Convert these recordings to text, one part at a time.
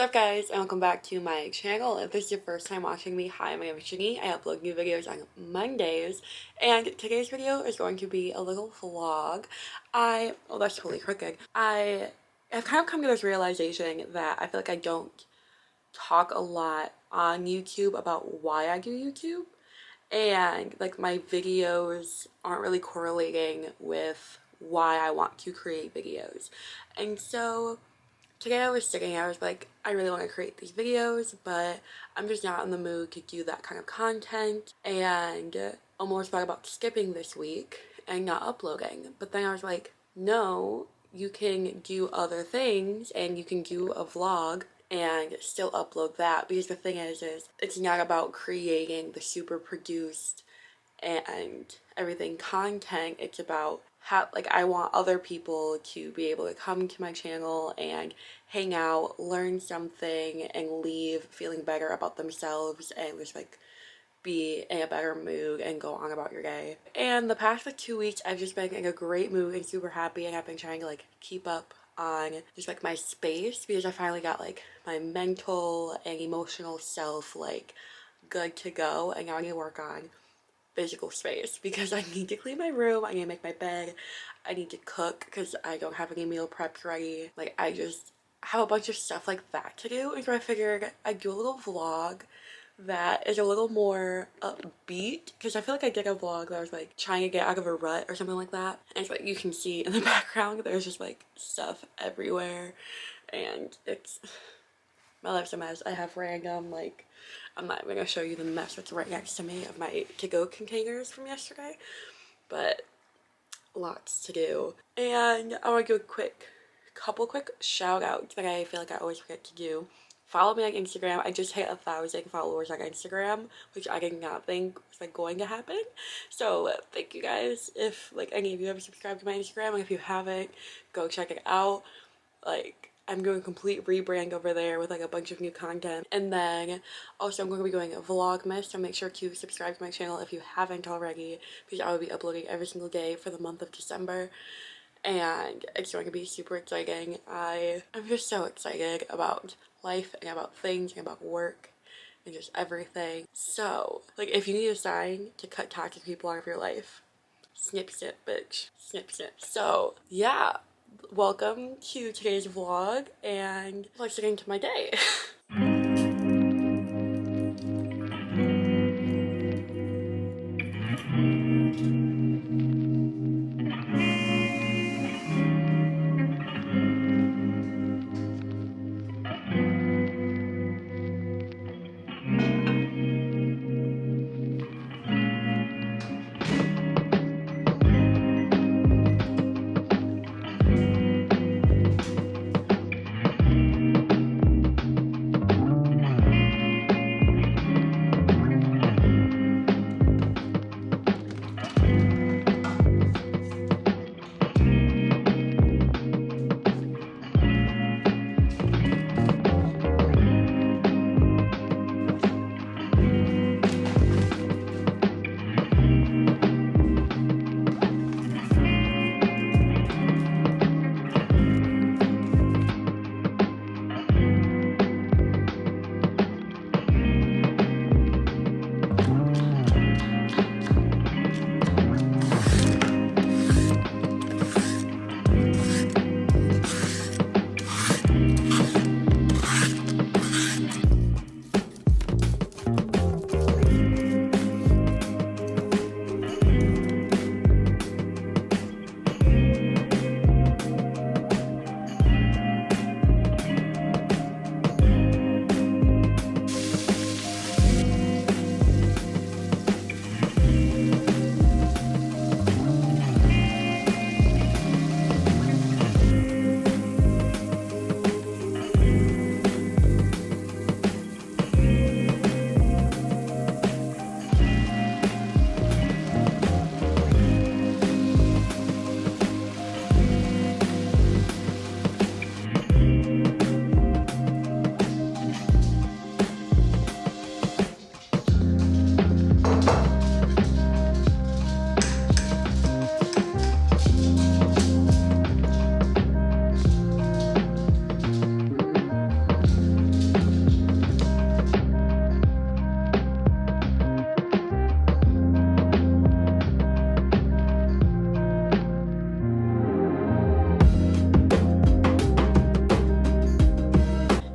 What's up guys, and welcome back to my channel. If this is your first time watching me, hi, my name is Janine. I upload new videos on Mondays, and today's video is going to be a little vlog. Oh, that's totally crooked. I have kind of come to this realization that I feel like I don't talk a lot on YouTube about why I do YouTube, and like my videos aren't really correlating with why I want to create videos. And so today I was sitting, I was like, I really want to create these videos, but I'm just not in the mood to do that kind of content, and almost thought about skipping this week and not uploading. But then I was like, no, you can do other things and you can do a vlog and still upload that, because the thing is it's not about creating the super produced and everything content. It's about how, like, I want other people to be able to come to my channel and hang out, learn something, and leave feeling better about themselves and just like be in a better mood and go on about your day. And the past like 2 weeks I've just been in a great mood and super happy, and I've been trying to like keep up on just like my space, because I finally got like my mental and emotional self like good to go, and now I need to work on physical space because I need to clean my room, I need to make my bed, I need to cook because I don't have any meal prepped ready. Like, I just have a bunch of stuff like that to do, and so I figured I'd do a little vlog that is a little more upbeat, because I feel like I did a vlog that was like trying to get out of a rut or something like that, and it's like you can see in the background there's just like stuff everywhere, and it's my life's a mess. I have random, like, I'm not even gonna show you the mess that's right next to me of my to-go containers from yesterday, but lots to do. And I want to do a couple quick shout outs that I feel like I always forget to do. Follow me on Instagram. I just hit 1,000 followers on Instagram, which I did not think was like going to happen. So thank you guys. If like any of you have subscribed to my Instagram, and if you haven't, go check it out. Like, I'm doing a complete rebrand over there with like a bunch of new content. And then also I'm going to be doing a vlogmas, so make sure to subscribe to my channel if you haven't already, because I will be uploading every single day for the month of December, and it's going to be super exciting. I'm just so excited about life and about things and about work and just everything. So like, if you need a sign to cut toxic people out of your life, snip snip bitch, snip snip. So yeah, welcome to today's vlog, and let's get into my day.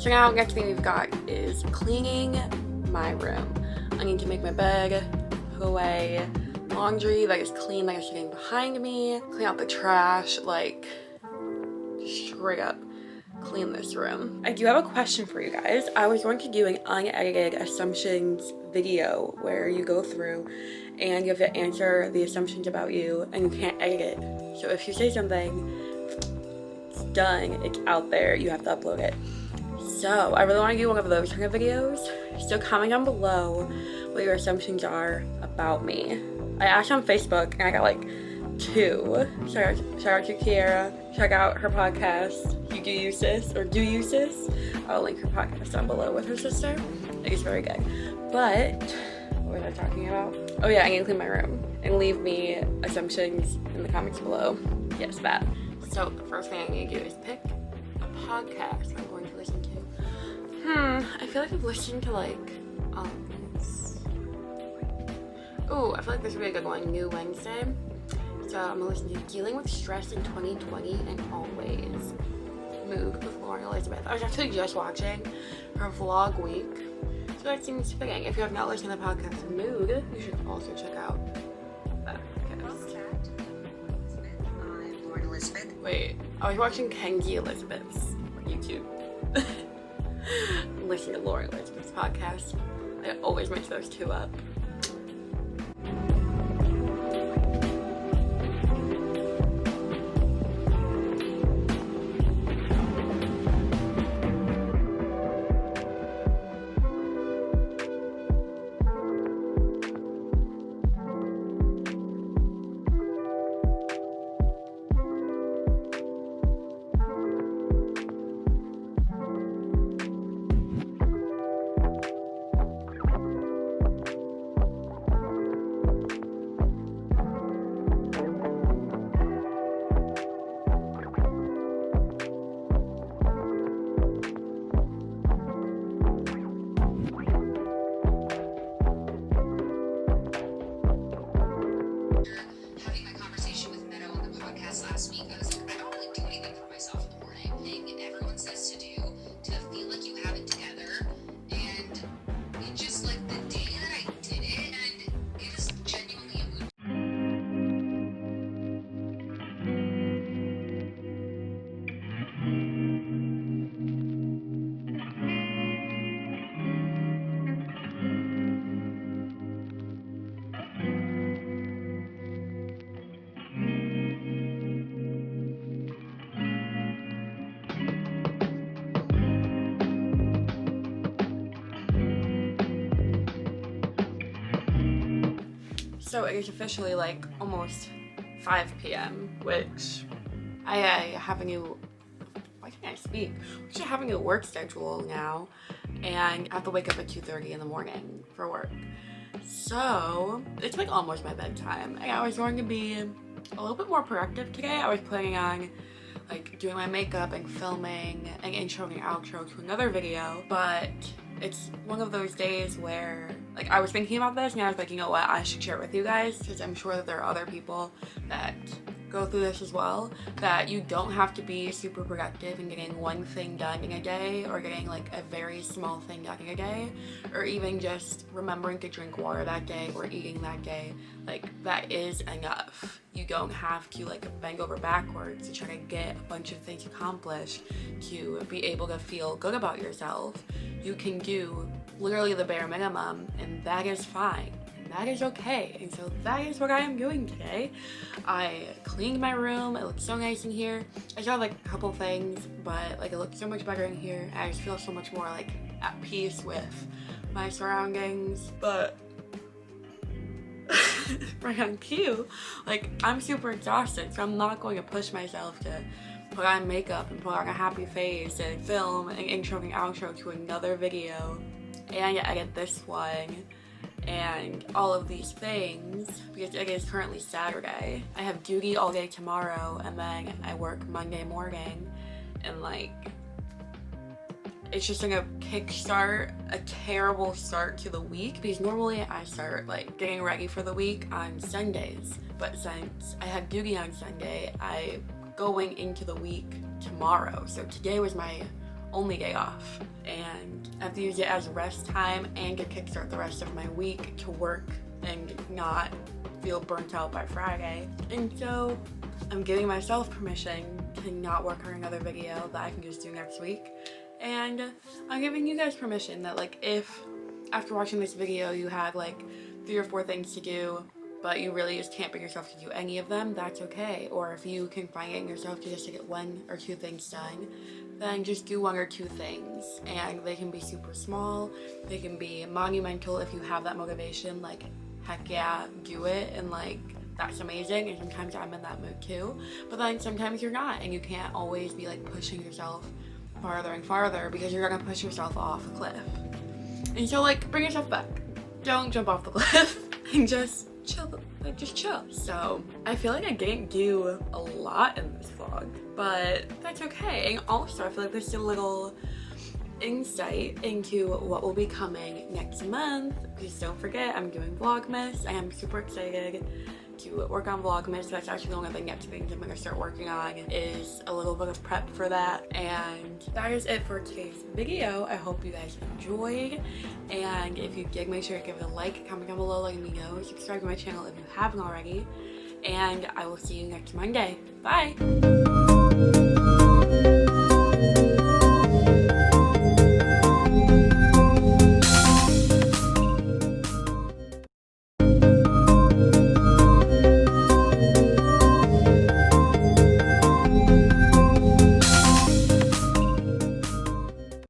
So now next thing we've got is cleaning my room. I need to make my bed, put away laundry that is clean, that is sitting behind me, clean out the trash, like straight up clean this room. I do have a question for you guys. I was going to do an unedited assumptions video where you go through and you have to answer the assumptions about you and you can't edit it. So if you say something, it's done, it's out there, you have to upload it. So I really want to do one of those kind of videos. So comment down below what your assumptions are about me. I asked on Facebook and I got like 2. Shout out to Kiara. Check out her podcast, You Do You Sis, or Do You Sis. I'll link her podcast down below with her sister. It is very good. But what was I talking about? Oh yeah, I need to clean my room. And leave me assumptions in the comments below. Yes, that. So the first thing I need to do is pick a podcast I'm going to listen to. I feel like I've listened to like ooh, I feel like this would be a good one. New Wednesday. So I'm gonna listen to Dealing with Stress in 2020 and Always. Mood with Lauren Elizabeth. I was actually just watching her vlog week, so that seems fitting. If you have not listened to the podcast Mood, you should also check out that podcast. I'm Lauren Elizabeth. Wait, I was watching Kenji Elizabeth's YouTube. Listen to Lauren Elizabeth's podcast. I always mix those two up. So it is officially like almost 5 p.m. which I have a new, why can't I speak? I have a new work schedule now and I have to wake up at 2:30 in the morning for work. So it's like almost my bedtime and I was going to be a little bit more productive today. I was planning on like doing my makeup and filming an intro and outro to another video, but it's one of those days where like I was thinking about this and I was like, you know what, I should share it with you guys because I'm sure that there are other people that go through this as well, that you don't have to be super productive in getting one thing done in a day or getting like a very small thing done in a day or even just remembering to drink water that day or eating that day. Like that is enough. You don't have to like bend over backwards to try to get a bunch of things accomplished to be able to feel good about yourself. You can do literally the bare minimum and that is fine. That is okay, and so that is what I am doing today. I cleaned my room, it looks so nice in here. I saw like a couple things, but like it looks so much better in here. I just feel so much more like at peace with my surroundings, but right on cue, like I'm super exhausted, so I'm not going to push myself to put on makeup and put on a happy face and film an intro and outro to another video and edit this one and all of these things because it is currently Saturday. I have duty all day tomorrow and then I work Monday morning and like it's just gonna kickstart a terrible start to the week because normally I start like getting ready for the week on Sundays, but since I have duty on Sunday, I'm going into the week tomorrow. So today was my only day off, and I have to use it as rest time and to kickstart the rest of my week to work and not feel burnt out by Friday. And so I'm giving myself permission to not work on another video that I can just do next week. And I'm giving you guys permission that, like, if after watching this video you have like 3 or 4 things to do, but you really just can't bring yourself to do any of them, that's okay. Or if you can find it in yourself to just to get 1 or 2 things done, then just do 1 or 2 things. And they can be super small, they can be monumental if you have that motivation, like, heck yeah, do it, and like, that's amazing. And sometimes I'm in that mood too, but then sometimes you're not, and you can't always be like pushing yourself farther and farther because you're gonna push yourself off a cliff. And so, like, bring yourself back. Don't jump off the cliff and just chill, like, just chill. So I feel like I didn't do a lot in this vlog, but that's okay. And also I feel like this is a little insight into what will be coming next month, because don't forget, I'm doing Vlogmas. I am super excited to work on Vlogmas. That's actually one of the next things I'm going to start working on, is a little bit of prep for that. And that is it for today's video. I hope you guys enjoyed, and if you did, make sure to give it a like, comment down below letting me know, subscribe to my channel if you haven't already, and I will see you next Monday. Bye!